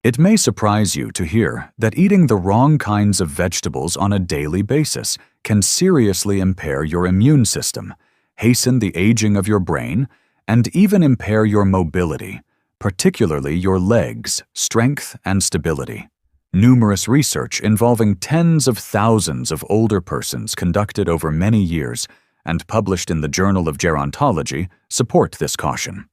It may surprise you to hear that eating the wrong kinds of vegetables on a daily basis can seriously impair your immune system, hasten the aging of your brain, and even impair your mobility, particularly your legs, strength, and stability. Numerous research involving tens of thousands of older persons conducted over many years and published in the Journal of Gerontology support this caution.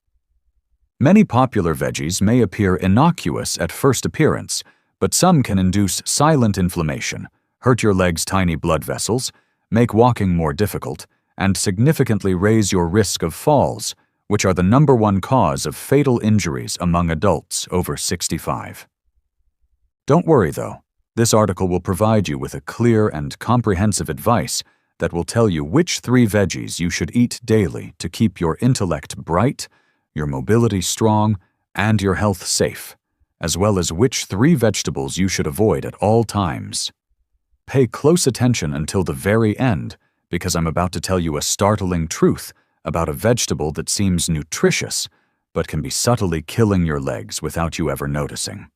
Many popular veggies may appear innocuous at first appearance, but some can induce silent inflammation, hurt your legs' tiny blood vessels, make walking more difficult, and significantly raise your risk of falls, which are the #1 cause of fatal injuries among adults over 65. Don't worry, though. This article will provide you with a clear and comprehensive advice that will tell you which 3 veggies you should eat daily to keep your intellect bright, your mobility strong, and your health safe, as well as which 3 vegetables you should avoid at all times. Pay close attention until the very end, because I'm about to tell you a startling truth about a vegetable that seems nutritious, but can be subtly killing your legs without you ever noticing.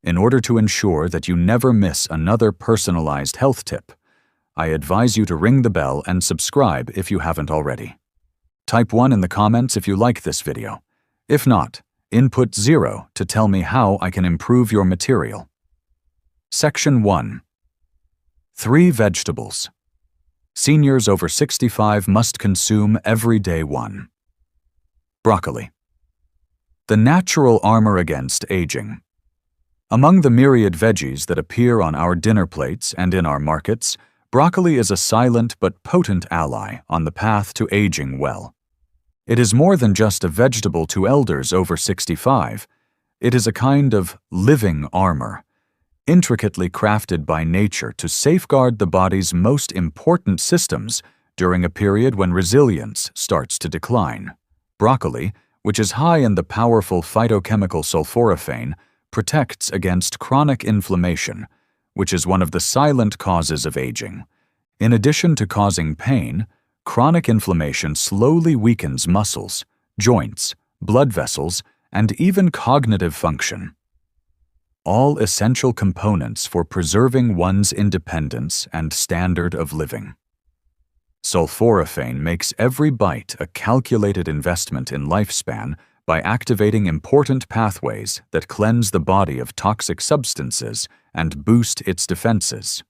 In order to ensure that you never miss another personalized health tip, I advise you to ring the bell and subscribe if you haven't already. Type 1 in the comments if you like this video. If not, input 0 to tell me how I can improve your material. Section 1. 3 vegetables seniors over 65 must consume every day. 1. Broccoli. The natural armor against aging. Among the myriad veggies that appear on our dinner plates and in our markets, broccoli is a silent but potent ally on the path to aging well. It is more than just a vegetable to elders over 65. It is a kind of living armor, intricately crafted by nature to safeguard the body's most important systems during a period when resilience starts to decline. Broccoli, which is high in the powerful phytochemical sulforaphane, protects against chronic inflammation, which is one of the silent causes of aging. In addition to causing pain, chronic inflammation slowly weakens muscles, joints, blood vessels, and even cognitive function. All essential components for preserving one's independence and standard of living. Sulforaphane makes every bite a calculated investment in lifespan by activating important pathways that cleanse the body of toxic substances and boost its defenses.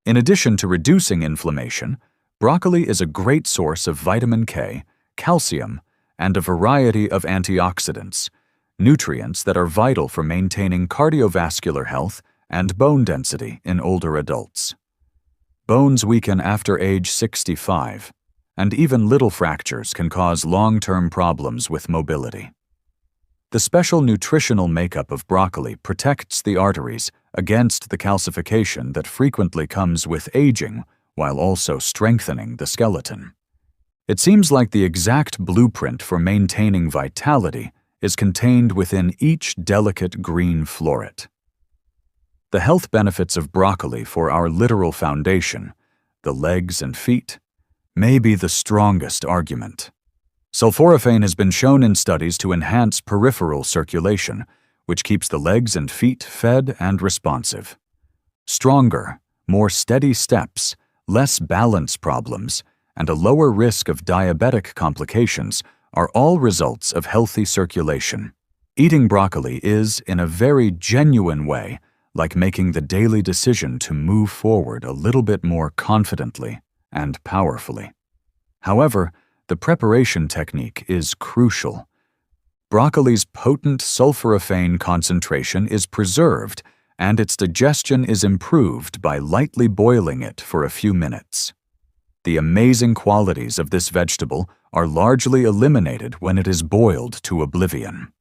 In addition to reducing inflammation, broccoli is a great source of vitamin K, calcium, and a variety of antioxidants, nutrients that are vital for maintaining cardiovascular health and bone density in older adults. Bones weaken after age 65, and even little fractures can cause long-term problems with mobility. The special nutritional makeup of broccoli protects the arteries against the calcification that frequently comes with aging, while also strengthening the skeleton. It seems like the exact blueprint for maintaining vitality is contained within each delicate green floret. The health benefits of broccoli for our literal foundation, the legs and feet, may be the strongest argument. Sulforaphane has been shown in studies to enhance peripheral circulation, which keeps the legs and feet fed and responsive. Stronger, more steady steps, less balance problems, and a lower risk of diabetic complications are all results of healthy circulation. Eating broccoli is, in a very genuine way, like making the daily decision to move forward a little bit more confidently and powerfully. However, the preparation technique is crucial. Broccoli's potent sulforaphane concentration is preserved, and its digestion is improved by lightly boiling it for a few minutes. The amazing qualities of this vegetable are largely eliminated when it is boiled to oblivion.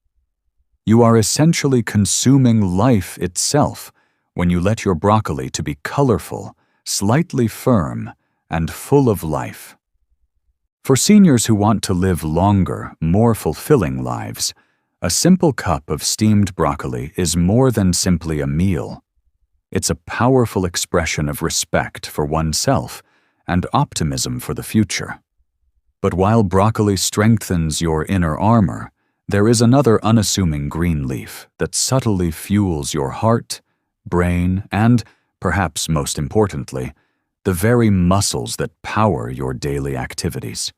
You are essentially consuming life itself when you let your broccoli to be colorful, slightly firm, and full of life. For seniors who want to live longer, more fulfilling lives, a simple cup of steamed broccoli is more than simply a meal. It's a powerful expression of respect for oneself and optimism for the future. But while broccoli strengthens your inner armor, There is another unassuming green leaf that subtly fuels your heart, brain, and, perhaps most importantly, the very muscles that power your daily activities.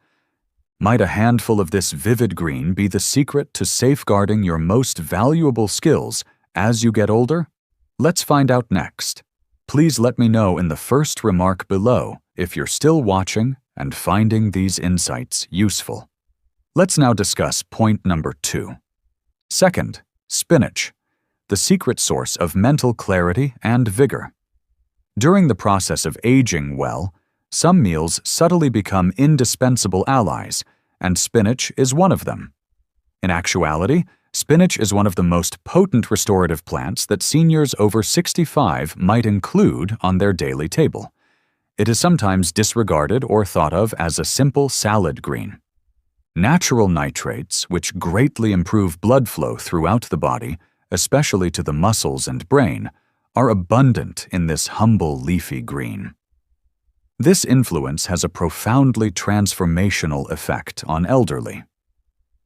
Might a handful of this vivid green be the secret to safeguarding your most valuable skills as you get older? Let's find out next. Please let me know in the first remark below if you're still watching and finding these insights useful. Let's now discuss point number 2. Second, spinach, the secret source of mental clarity and vigor. During the process of aging well, some meals subtly become indispensable allies, and spinach is one of them. In actuality, spinach is one of the most potent restorative plants that seniors over 65 might include on their daily table. It is sometimes disregarded or thought of as a simple salad green. Natural nitrates, which greatly improve blood flow throughout the body, especially to the muscles and brain, are abundant in this humble leafy green. This influence has a profoundly transformational effect on elderly.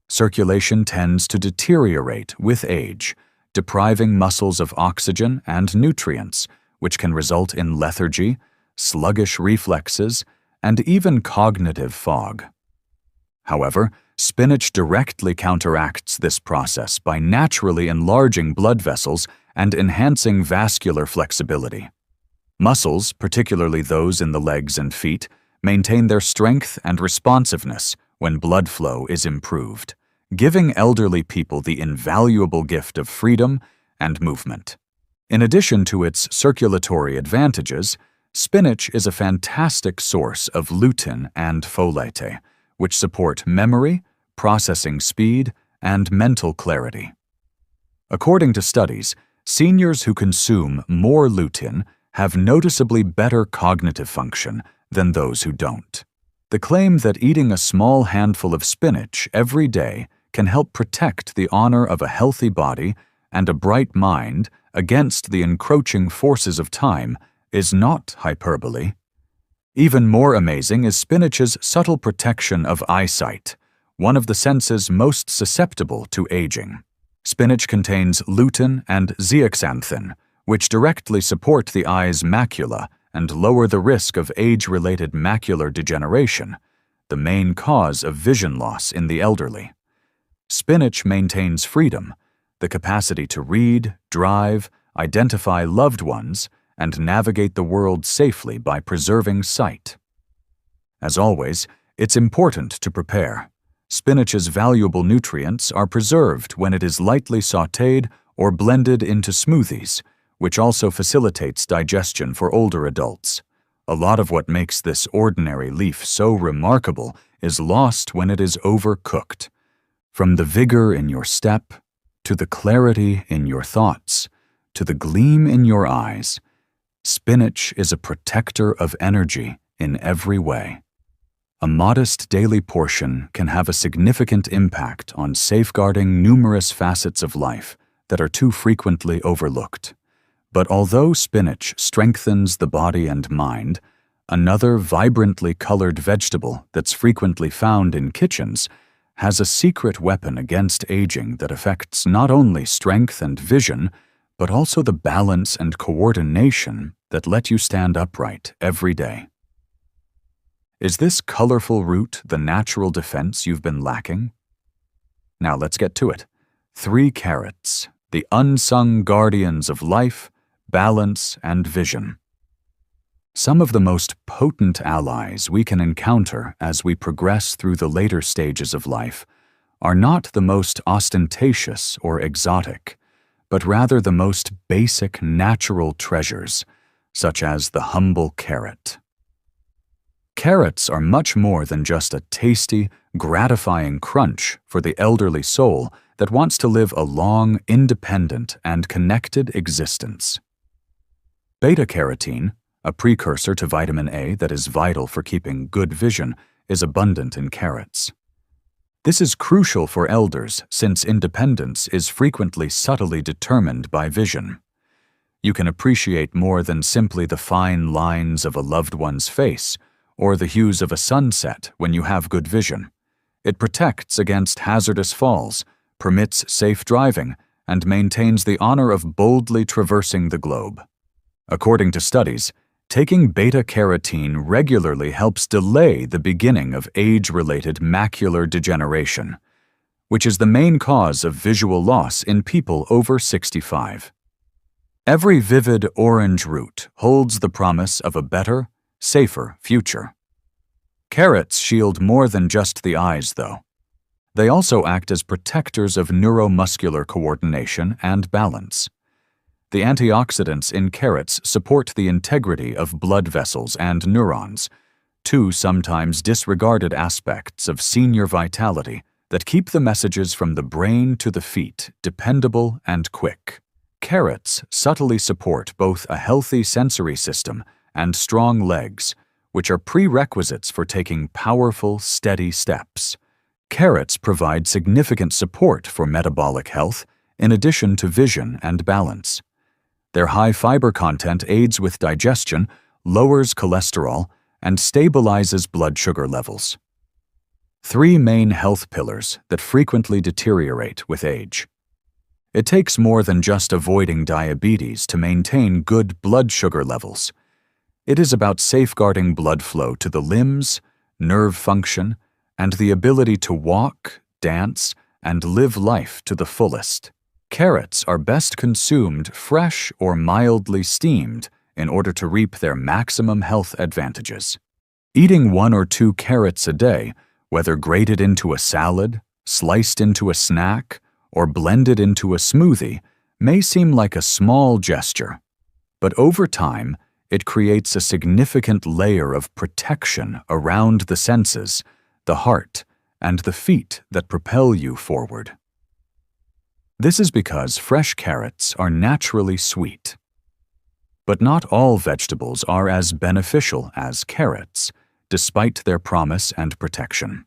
Circulation tends to deteriorate with age, depriving muscles of oxygen and nutrients, which can result in lethargy, sluggish reflexes, and even cognitive fog. However, spinach directly counteracts this process by naturally enlarging blood vessels and enhancing vascular flexibility. Muscles, particularly those in the legs and feet, maintain their strength and responsiveness when blood flow is improved, giving elderly people the invaluable gift of freedom and movement. In addition to its circulatory advantages, spinach is a fantastic source of lutein and folate, which support memory, processing speed, and mental clarity. According to studies, seniors who consume more lutein have noticeably better cognitive function than those who don't. The claim that eating a small handful of spinach every day can help protect the honor of a healthy body and a bright mind against the encroaching forces of time is not hyperbole. Even more amazing is spinach's subtle protection of eyesight, one of the senses most susceptible to aging. Spinach contains lutein and zeaxanthin, which directly support the eye's macula and lower the risk of age-related macular degeneration, the main cause of vision loss in the elderly. Spinach maintains freedom, the capacity to read, drive, identify loved ones, and navigate the world safely by preserving sight. As always, it's important to prepare. Spinach's valuable nutrients are preserved when it is lightly sautéed or blended into smoothies, which also facilitates digestion for older adults. A lot of what makes this ordinary leaf so remarkable is lost when it is overcooked. From the vigor in your step, to the clarity in your thoughts, to the gleam in your eyes, spinach is a protector of energy in every way. A modest daily portion can have a significant impact on safeguarding numerous facets of life that are too frequently overlooked. But although spinach strengthens the body and mind, another vibrantly colored vegetable that's frequently found in kitchens has a secret weapon against aging that affects not only strength and vision, but also the balance and coordination that let you stand upright every day. Is this colorful root the natural defense you've been lacking? Now let's get to it. 3 carrots, the unsung guardians of life, balance, and vision. Some of the most potent allies we can encounter as we progress through the later stages of life are not the most ostentatious or exotic, but rather the most basic natural treasures, such as the humble carrot. Carrots are much more than just a tasty, gratifying crunch for the elderly soul that wants to live a long, independent, and connected existence. Beta-carotene, a precursor to vitamin A that is vital for keeping good vision, is abundant in carrots. This is crucial for elders since independence is frequently subtly determined by vision. You can appreciate more than simply the fine lines of a loved one's face or the hues of a sunset when you have good vision. It protects against hazardous falls, permits safe driving, and maintains the honor of boldly traversing the globe. According to studies, taking beta-carotene regularly helps delay the beginning of age-related macular degeneration, which is the main cause of visual loss in people over 65. Every vivid orange root holds the promise of a better, safer future. Carrots shield more than just the eyes, though. They also act as protectors of neuromuscular coordination and balance. The antioxidants in carrots support the integrity of blood vessels and neurons, two sometimes disregarded aspects of senior vitality that keep the messages from the brain to the feet dependable and quick. Carrots subtly support both a healthy sensory system and strong legs, which are prerequisites for taking powerful, steady steps. Carrots provide significant support for metabolic health in addition to vision and balance. Their high fiber content aids with digestion, lowers cholesterol, and stabilizes blood sugar levels. Three main health pillars that frequently deteriorate with age. It takes more than just avoiding diabetes to maintain good blood sugar levels. It is about safeguarding blood flow to the limbs, nerve function, and the ability to walk, dance, and live life to the fullest. Carrots are best consumed fresh or mildly steamed in order to reap their maximum health advantages. Eating 1 or 2 carrots a day, whether grated into a salad, sliced into a snack, or blended into a smoothie, may seem like a small gesture, but over time, it creates a significant layer of protection around the senses, the heart, and the feet that propel you forward. This is because fresh carrots are naturally sweet. But not all vegetables are as beneficial as carrots, despite their promise and protection.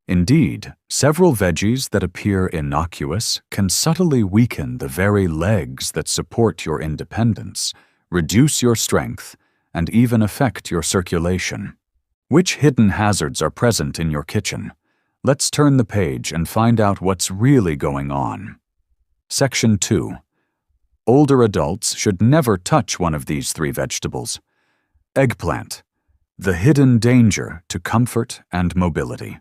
Indeed, several veggies that appear innocuous can subtly weaken the very legs that support your independence, reduce your strength, and even affect your circulation. Which hidden hazards are present in your kitchen? Let's turn the page and find out what's really going on. Section 2. Older adults should never touch one of these 3 vegetables. Eggplant. The hidden danger to comfort and mobility.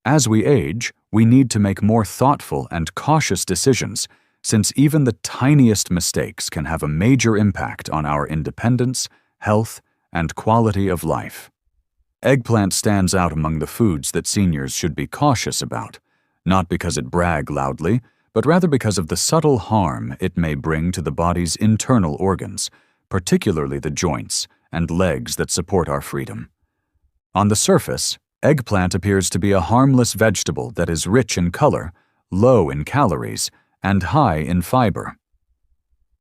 As we age, we need to make more thoughtful and cautious decisions, since even the tiniest mistakes can have a major impact on our independence, health, and quality of life. Eggplant stands out among the foods that seniors should be cautious about, not because it brags loudly, but rather because of the subtle harm it may bring to the body's internal organs, particularly the joints and legs that support our freedom. On the surface, eggplant appears to be a harmless vegetable that is rich in color, low in calories, and high in fiber.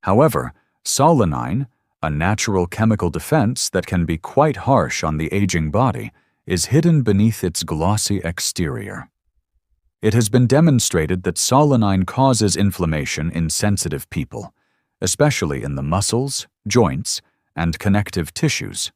However, solanine, a natural chemical defense that can be quite harsh on the aging body, is hidden beneath its glossy exterior. It has been demonstrated that solanine causes inflammation in sensitive people, especially in the muscles, joints, and connective tissues.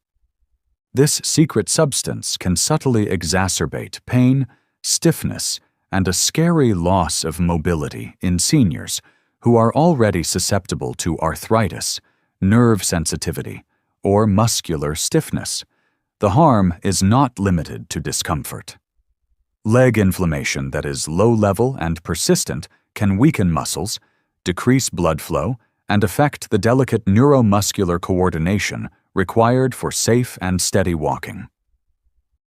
This secret substance can subtly exacerbate pain, stiffness, and a scary loss of mobility in seniors who are already susceptible to arthritis, nerve sensitivity, or muscular stiffness. The harm is not limited to discomfort. Leg inflammation that is low-level and persistent can weaken muscles, decrease blood flow, and affect the delicate neuromuscular coordination required for safe and steady walking.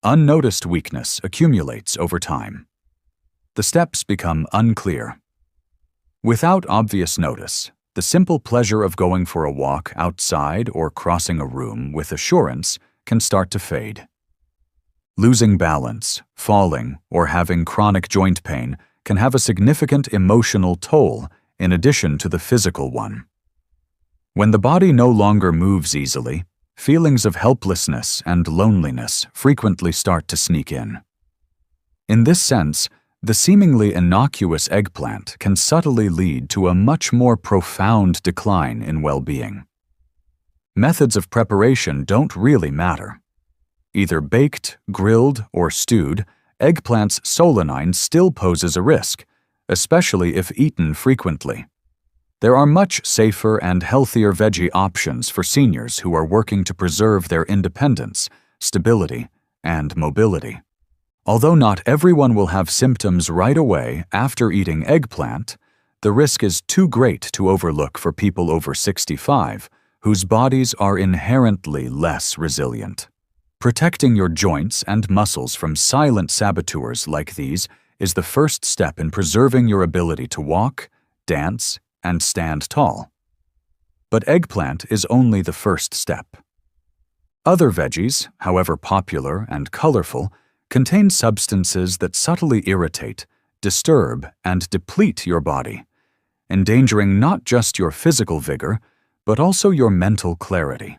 Unnoticed weakness accumulates over time. The steps become unclear. Without obvious notice, the simple pleasure of going for a walk outside or crossing a room with assurance can start to fade. Losing balance, falling, or having chronic joint pain can have a significant emotional toll in addition to the physical one. When the body no longer moves easily, feelings of helplessness and loneliness frequently start to sneak in. In this sense, the seemingly innocuous eggplant can subtly lead to a much more profound decline in well-being. Methods of preparation don't really matter. Either baked, grilled, or stewed, eggplant's solanine still poses a risk, especially if eaten frequently. There are much safer and healthier veggie options for seniors who are working to preserve their independence, stability, and mobility. Although not everyone will have symptoms right away after eating eggplant, the risk is too great to overlook for people over 65, whose bodies are inherently less resilient. Protecting your joints and muscles from silent saboteurs like these is the first step in preserving your ability to walk, dance, and stand tall. But eggplant is only the first step. Other veggies, however popular and colorful, contain substances that subtly irritate, disturb, and deplete your body, endangering not just your physical vigor, but also your mental clarity.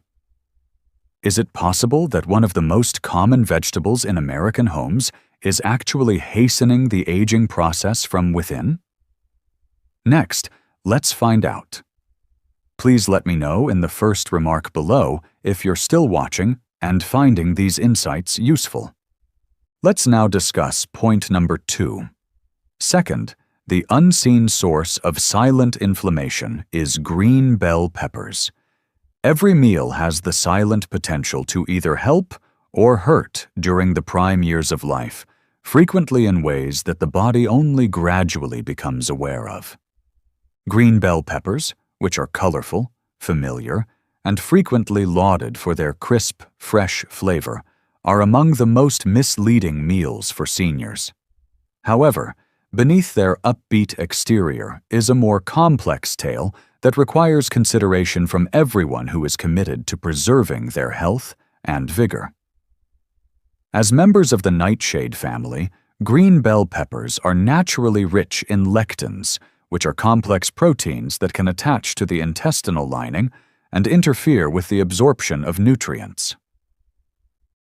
Is it possible that one of the most common vegetables in American homes is actually hastening the aging process from within? Next, let's find out. Please let me know in the first remark below if you're still watching and finding these insights useful. Let's now discuss point number 2. Second, the unseen source of silent inflammation is green bell peppers. Every meal has the silent potential to either help or hurt during the prime years of life, frequently in ways that the body only gradually becomes aware of. Green bell peppers, which are colorful, familiar, and frequently lauded for their crisp, fresh flavor, are among the most misleading meals for seniors. However, beneath their upbeat exterior is a more complex tale that requires consideration from everyone who is committed to preserving their health and vigor. As members of the nightshade family, green bell peppers are naturally rich in lectins, which are complex proteins that can attach to the intestinal lining and interfere with the absorption of nutrients.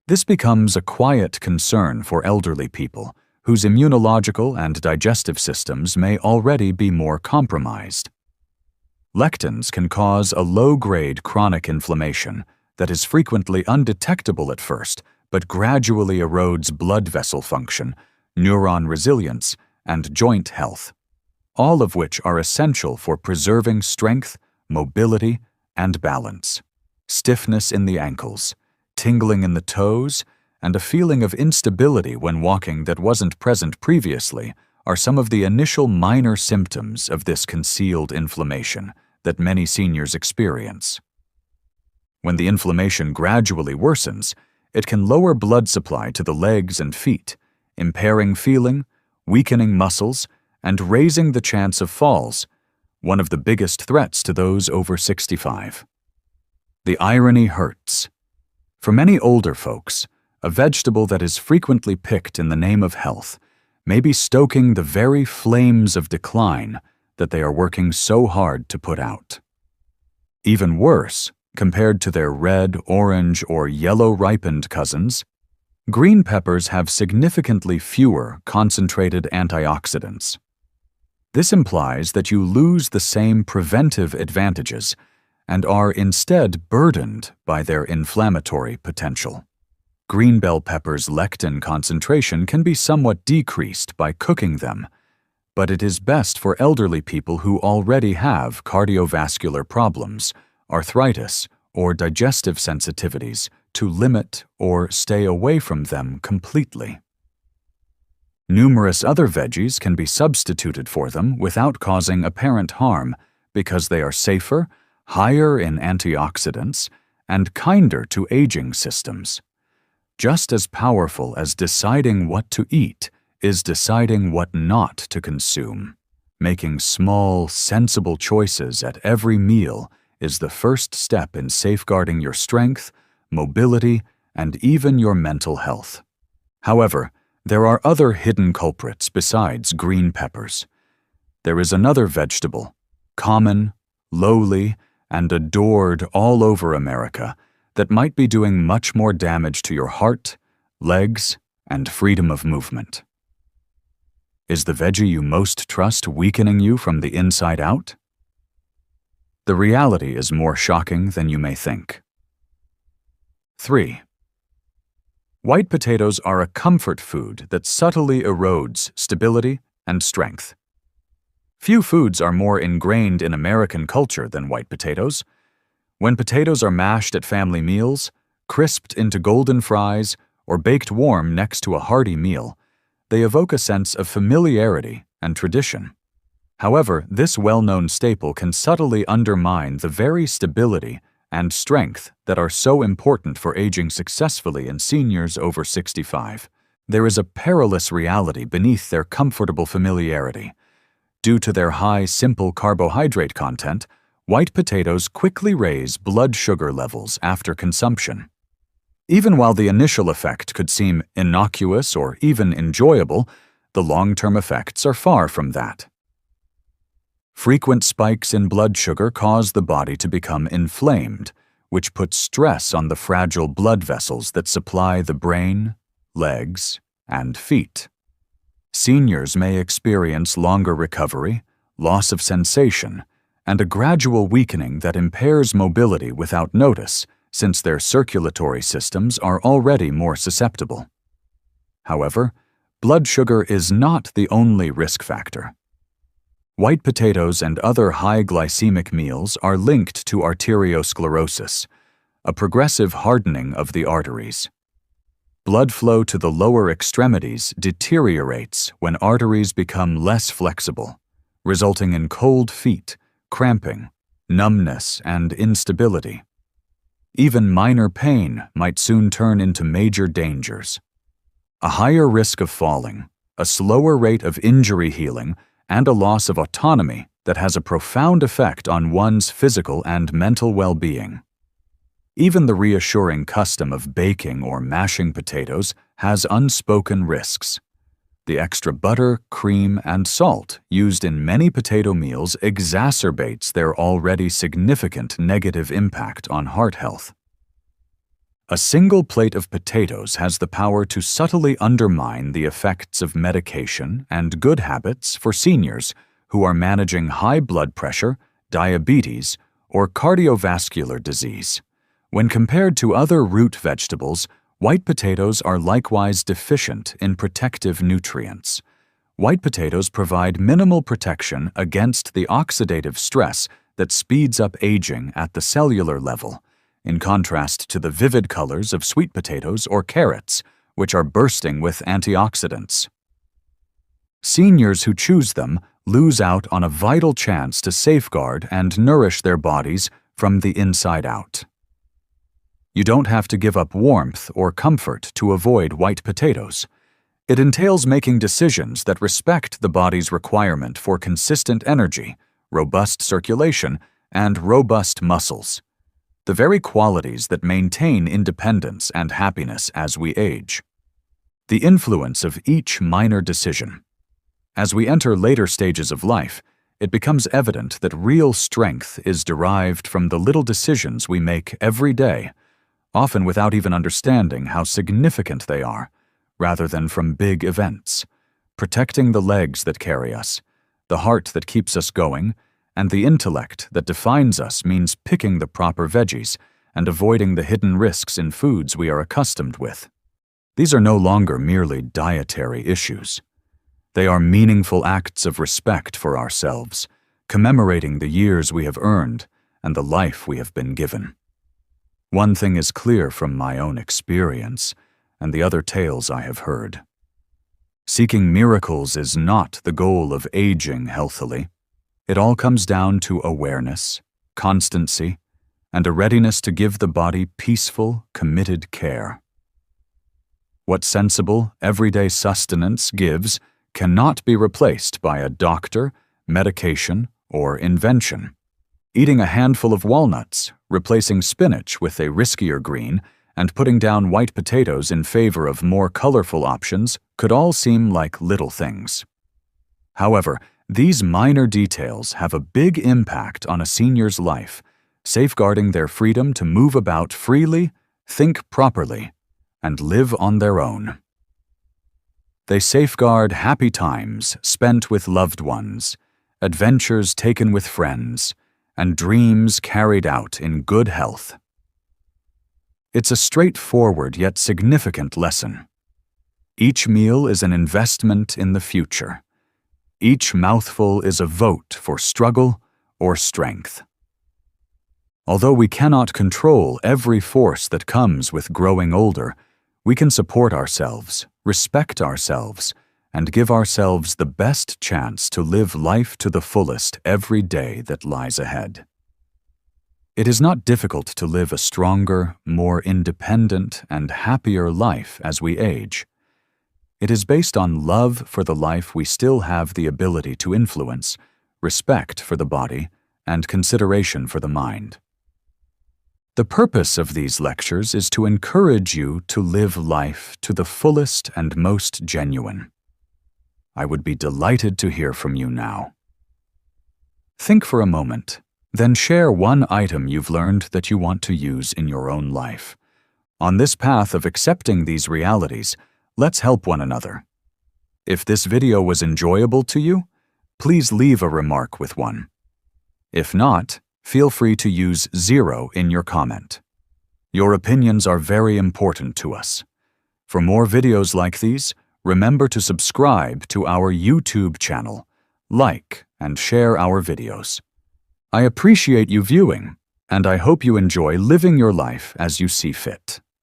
This becomes a quiet concern for elderly people whose immunological and digestive systems may already be more compromised. Lectins can cause a low-grade chronic inflammation that is frequently undetectable at first, but gradually erodes blood vessel function, neuron resilience, and joint health, all of which are essential for preserving strength, mobility, and balance. Stiffness in the ankles, tingling in the toes, and a feeling of instability when walking that wasn't present previously are some of the initial minor symptoms of this concealed inflammation that many seniors experience. When the inflammation gradually worsens, it can lower blood supply to the legs and feet, impairing feeling, weakening muscles, and raising the chance of falls, one of the biggest threats to those over 65. The irony hurts. For many older folks, a vegetable that is frequently picked in the name of health may be stoking the very flames of decline that they are working so hard to put out. Even worse, compared to their red, orange, or yellow-ripened cousins, green peppers have significantly fewer concentrated antioxidants. This implies that you lose the same preventive advantages and are instead burdened by their inflammatory potential. Green bell peppers' lectin concentration can be somewhat decreased by cooking them, but it is best for elderly people who already have cardiovascular problems, arthritis, or digestive sensitivities to limit or stay away from them completely. Numerous other veggies can be substituted for them without causing apparent harm because they are safer, higher in antioxidants, and kinder to aging systems. Just as powerful as deciding what to eat is deciding what not to consume. Making small, sensible choices at every meal is the first step in safeguarding your strength, mobility, and even your mental health. However, there are other hidden culprits besides green peppers. There is another vegetable, common, lowly, and adored all over America, that might be doing much more damage to your heart, legs, and freedom of movement. Is the veggie you most trust weakening you from the inside out? The reality is more shocking than you may think. 3. White potatoes are a comfort food that subtly erodes stability and strength. Few foods are more ingrained in American culture than white potatoes. When potatoes are mashed at family meals, crisped into golden fries, or baked warm next to a hearty meal, they evoke a sense of familiarity and tradition. However, this well-known staple can subtly undermine the very stability and strength that are so important for aging successfully in seniors over 65. There is a perilous reality beneath their comfortable familiarity. Due to their high, simple carbohydrate content, white potatoes quickly raise blood sugar levels after consumption. Even while the initial effect could seem innocuous or even enjoyable, the long-term effects are far from that. Frequent spikes in blood sugar cause the body to become inflamed, which puts stress on the fragile blood vessels that supply the brain, legs, and feet. Seniors may experience longer recovery, loss of sensation, and a gradual weakening that impairs mobility without notice, since their circulatory systems are already more susceptible. However, blood sugar is not the only risk factor. White potatoes and other high glycemic meals are linked to arteriosclerosis, a progressive hardening of the arteries. Blood flow to the lower extremities deteriorates when arteries become less flexible, resulting in cold feet, cramping, numbness, and instability. Even minor pain might soon turn into major dangers. A higher risk of falling, a slower rate of injury healing, and a loss of autonomy that has a profound effect on one's physical and mental well-being. Even the reassuring custom of baking or mashing potatoes has unspoken risks. The extra butter, cream, and salt used in many potato meals exacerbates their already significant negative impact on heart health. A single plate of potatoes has the power to subtly undermine the effects of medication and good habits for seniors who are managing high blood pressure, diabetes, or cardiovascular disease. When compared to other root vegetables, white potatoes are likewise deficient in protective nutrients. White potatoes provide minimal protection against the oxidative stress that speeds up aging at the cellular level, in contrast to the vivid colors of sweet potatoes or carrots, which are bursting with antioxidants. Seniors who choose them lose out on a vital chance to safeguard and nourish their bodies from the inside out. You don't have to give up warmth or comfort to avoid white potatoes. It entails making decisions that respect the body's requirement for consistent energy, robust circulation, and robust muscles, the very qualities that maintain independence and happiness as we age. The influence of each minor decision. As we enter later stages of life, it becomes evident that real strength is derived from the little decisions we make every day, often without even understanding how significant they are, rather than from big events, protecting the legs that carry us, the heart that keeps us going, and the intellect that defines us means picking the proper veggies and avoiding the hidden risks in foods we are accustomed with. These are no longer merely dietary issues. They are meaningful acts of respect for ourselves, commemorating the years we have earned and the life we have been given. One thing is clear from my own experience and the other tales I have heard. Seeking miracles is not the goal of aging healthily. It all comes down to awareness, constancy, and a readiness to give the body peaceful, committed care. What sensible, everyday sustenance gives cannot be replaced by a doctor, medication, or invention. Eating a handful of walnuts, replacing spinach with a riskier green, and putting down white potatoes in favor of more colorful options could all seem like little things. However, these minor details have a big impact on a senior's life, safeguarding their freedom to move about freely, think properly, and live on their own. They safeguard happy times spent with loved ones, adventures taken with friends, and dreams carried out in good health. It's a straightforward yet significant lesson. Each meal is an investment in the future. Each mouthful is a vote for struggle or strength. Although we cannot control every force that comes with growing older, we can support ourselves, respect ourselves, and give ourselves the best chance to live life to the fullest every day that lies ahead. It is not difficult to live a stronger, more independent, and happier life as we age. It is based on love for the life we still have the ability to influence, respect for the body, and consideration for the mind. The purpose of these lectures is to encourage you to live life to the fullest and most genuine. I would be delighted to hear from you now. Think for a moment, then share one item you've learned that you want to use in your own life. On this path of accepting these realities, let's help one another. If this video was enjoyable to you, please leave a remark with one. If not, feel free to use 0 in your comment. Your opinions are very important to us. For more videos like these, remember to subscribe to our YouTube channel, like and share our videos. I appreciate you viewing, and I hope you enjoy living your life as you see fit.